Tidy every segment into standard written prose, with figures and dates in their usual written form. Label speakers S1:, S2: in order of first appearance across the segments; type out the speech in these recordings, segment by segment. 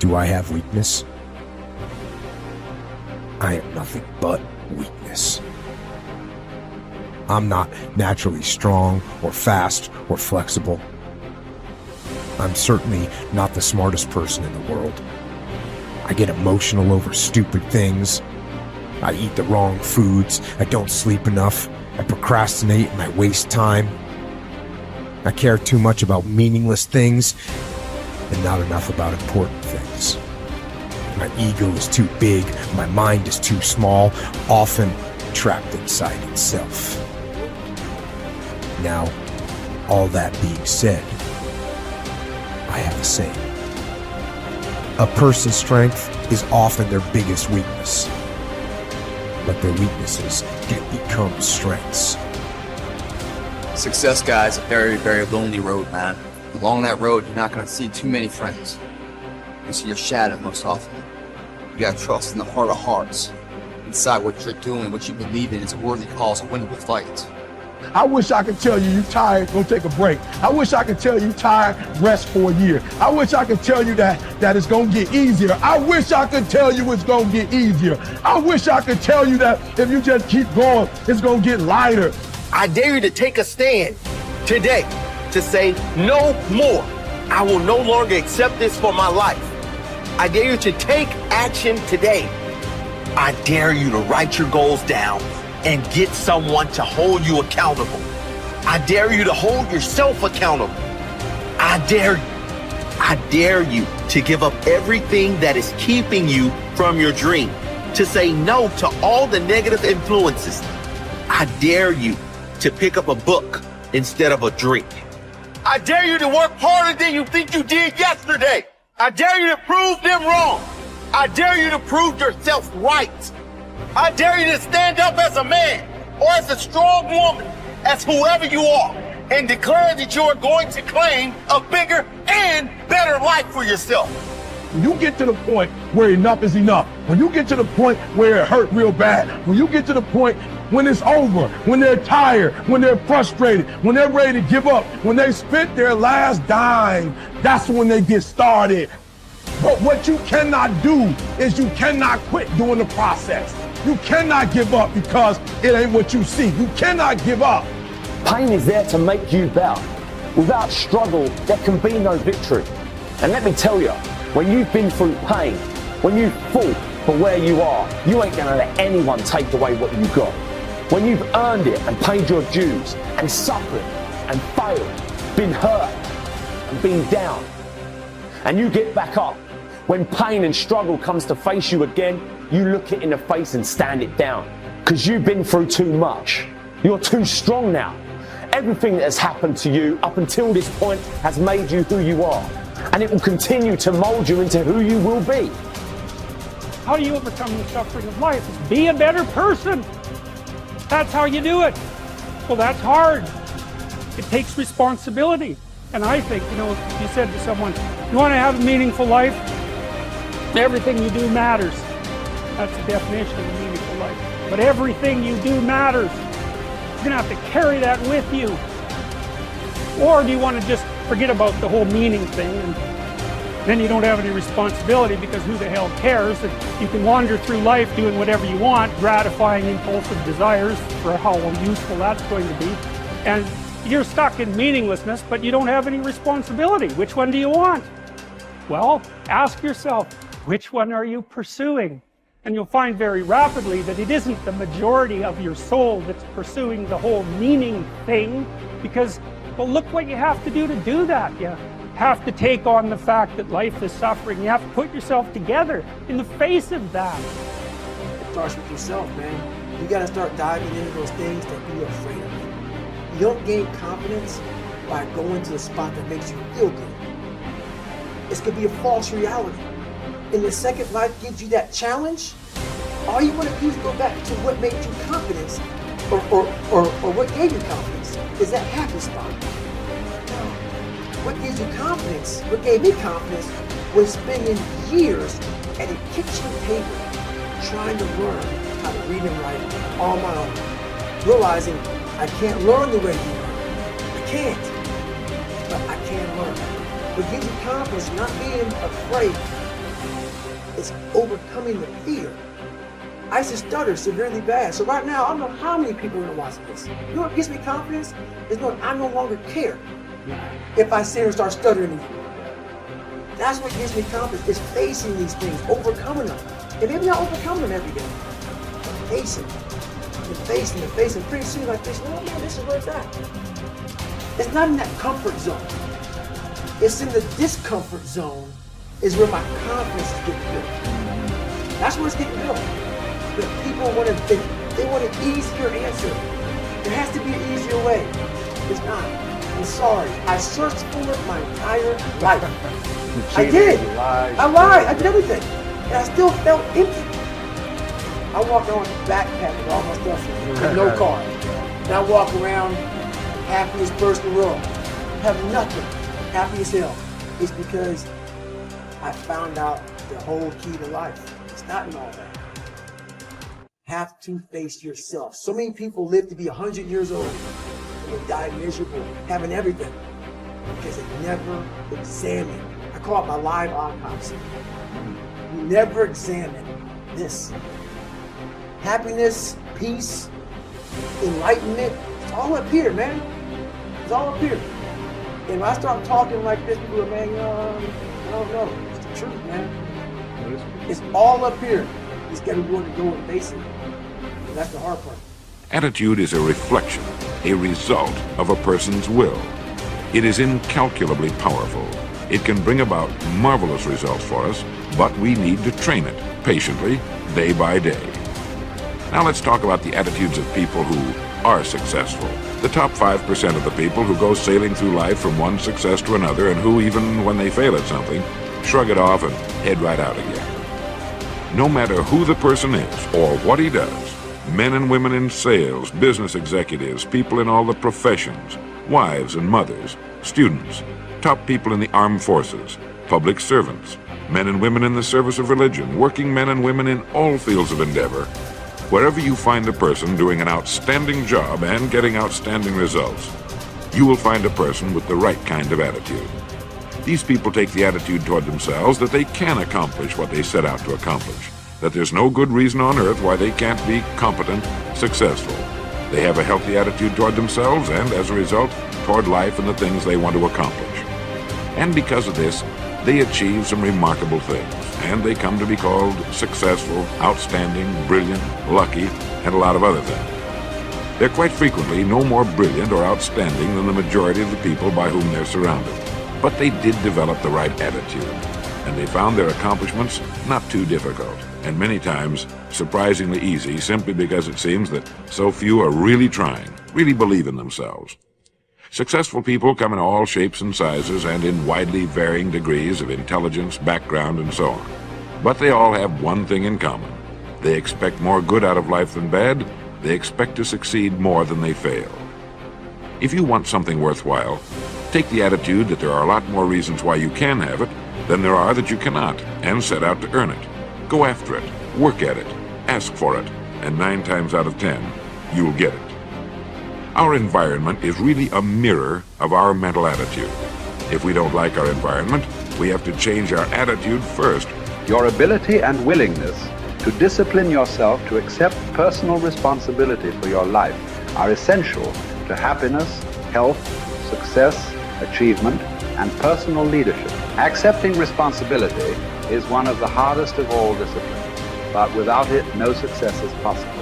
S1: Do I have weakness? I am nothing but weakness. I'm not naturally strong or fast or flexible. I'm certainly not the smartest person in the world. I get emotional over stupid things. I eat the wrong foods. I don't sleep enough. I procrastinate and I waste time. I care too much about meaningless things and not enough about important things. My ego is too big. My mind is too small, often trapped inside itself. Now, all that being said, I have a saying. A person's strength is often their biggest weakness, but their weaknesses can become strengths.
S2: Success, guys, a very, very lonely road, man. Along that road, you're not going to see too many friends. You see your shadow most often. You got to trust in the heart of hearts. Inside what you're doing, what you believe in is a worthy cause, a winnable fight.
S3: I wish I could tell you you're tired, go take a break. I wish I could tell you tired, rest for a year. I wish I could tell you that it's gonna get easier. I wish I could tell you it's gonna get easier. I wish I could tell you that if you just keep going, it's gonna get lighter.
S4: I dare you to take a stand today to say no more. I will no longer accept this for my life. I dare you to take action today. I dare you to write your goals down and get someone to hold you accountable. I dare you to hold yourself accountable. I dare you to give up everything that is keeping you from your dream, to say no to all the negative influences. I dare you to pick up a book instead of a drink. I dare you to work harder than you think you did yesterday. I dare you to prove them wrong. I dare you to prove yourself right. I dare you to stand up as a man or as a strong woman, as whoever you are, and declare that you are going to claim a bigger and better life for yourself.
S3: When you get to the point where enough is enough, when you get to the point where it hurt real bad, when you get to the point when it's over, when they're tired, when they're frustrated, when they're ready to give up, when they spent their last dime, that's when they get started. But what you cannot do is you cannot quit during the process. You cannot give up because it ain't what you see. You cannot give up.
S5: Pain is there to make you better. Without struggle, there can be no victory. And let me tell you, when you've been through pain, when you've fought for where you are, you ain't gonna let anyone take away what you got. When you've earned it and paid your dues and suffered and failed, been hurt and been down, and you get back up, when pain and struggle comes to face you again, you look it in the face and stand it down. Because you've been through too much. You're too strong now. Everything that has happened to you up until this point has made you who you are. And it will continue to mold you into who you will be.
S6: How do you overcome the suffering of life? Be a better person. That's how you do it. Well, that's hard. It takes responsibility. And I think, if you said to someone, you want to have a meaningful life? Everything you do matters. That's the definition of a meaningful life. But everything you do matters. You're going to have to carry that with you. Or do you want to just forget about the whole meaning thing and then you don't have any responsibility because who the hell cares? And you can wander through life doing whatever you want, gratifying impulsive desires for how useful that's going to be. And you're stuck in meaninglessness, but you don't have any responsibility. Which one do you want? Well, ask yourself, which one are you pursuing? And you'll find very rapidly that it isn't the majority of your soul that's pursuing the whole meaning thing, because, well, look what you have to do that. You have to take on the fact that life is suffering. You have to put yourself together in the face of that.
S7: It starts with yourself, man. You got to start diving into those things that you're afraid of. You don't gain confidence by going to the spot that makes you feel good. It's going to be a false reality. And the second life gives you that challenge, all you want to do is go back to what made you confidence or what gave you confidence. Is that happy spot? No. What gives you confidence, what gave me confidence, was spending years at a kitchen table trying to learn how to read and write on my own. Realizing I can't learn the way you learn. I can't. But I can learn. What gives you confidence, not being afraid It's overcoming the fear. I used to stutter severely bad. So right now, I don't know how many people are going to watch this. You know what gives me confidence? Is knowing I no longer care if I sit here and start stuttering again. That's what gives me confidence, is facing these things, overcoming them. And maybe not overcoming them every day, but facing them. And facing and facing. Pretty soon like this, oh man, this is where it's at. It's not in that comfort zone. It's in the discomfort zone is where my confidence is getting built. That's where it's getting built. But people want they want an easier answer. There has to be an easier way. It's not. I'm sorry. I searched for it my entire life. I did. I lied. I did everything. And I still felt empty. I walk around with a backpack with all my stuff and no car. And I walk around happiest person in the world. Have nothing. Happy as hell. It's because I found out the whole key to life. It's not in all that. Have to face yourself. So many people live to be 100 years old and they die miserable, having everything, because they never examine. I call it my live autopsy. You never examine this. Happiness, peace, enlightenment, it's all up here, man. It's all up here. And when I start talking like this, people are, man, I don't know. It's the truth, man. It's all up here. You just got to be willing to go and face it. And that's the hard part.
S8: Attitude is a reflection, a result of a person's will. It is incalculably powerful. It can bring about marvelous results for us, but we need to train it patiently, day by day. Now let's talk about the attitudes of people who are successful. The top 5% of the people who go sailing through life from one success to another and who, even when they fail at something, shrug it off and head right out again. No matter who the person is or what he does, men and women in sales, business executives, people in all the professions, wives and mothers, students, top people in the armed forces, public servants, men and women in the service of religion, working men and women in all fields of endeavor. Wherever you find a person doing an outstanding job and getting outstanding results, you will find a person with the right kind of attitude. These people take the attitude toward themselves that they can accomplish what they set out to accomplish, that there's no good reason on earth why they can't be competent, successful. They have a healthy attitude toward themselves and, as a result, toward life and the things they want to accomplish. And because of this, they achieve some remarkable things, and they come to be called successful, outstanding, brilliant, lucky, and a lot of other things. They're quite frequently no more brilliant or outstanding than the majority of the people by whom they're surrounded. But they did develop the right attitude, and they found their accomplishments not too difficult, and many times surprisingly easy, simply because it seems that so few are really trying, really believe in themselves. Successful people come in all shapes and sizes and in widely varying degrees of intelligence, background, and so on. But they all have one thing in common. They expect more good out of life than bad. They expect to succeed more than they fail. If you want something worthwhile, take the attitude that there are a lot more reasons why you can have it than there are that you cannot, and set out to earn it. Go after it, work at it, ask for it, and 9 times out of 10, you'll get it. Our environment is really a mirror of our mental attitude. If we don't like our environment, we have to change our attitude first.
S9: Your ability and willingness to discipline yourself to accept personal responsibility for your life are essential to happiness, health, success, achievement, and personal leadership. Accepting responsibility is one of the hardest of all disciplines, but without it, no success is possible.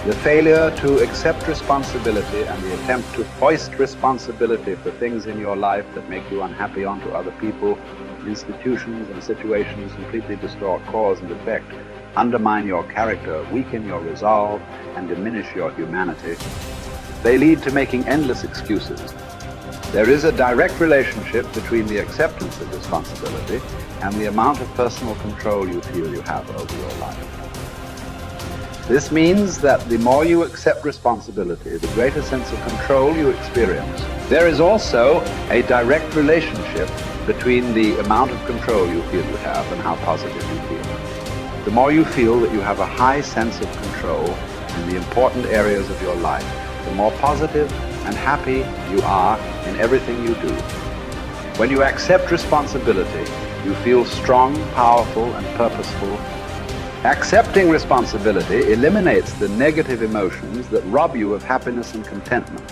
S9: The failure to accept responsibility and the attempt to foist responsibility for things in your life that make you unhappy onto other people, institutions, and situations completely distort cause and effect, undermine your character, weaken your resolve, and diminish your humanity. They lead to making endless excuses. There is a direct relationship between the acceptance of responsibility and the amount of personal control you feel you have over your life. This means that the more you accept responsibility, the greater sense of control you experience. There is also a direct relationship between the amount of control you feel you have and how positive you feel. The more you feel that you have a high sense of control in the important areas of your life, the more positive and happy you are in everything you do. When you accept responsibility, You feel strong, powerful, and purposeful. Accepting responsibility eliminates the negative emotions that rob you of happiness and contentment.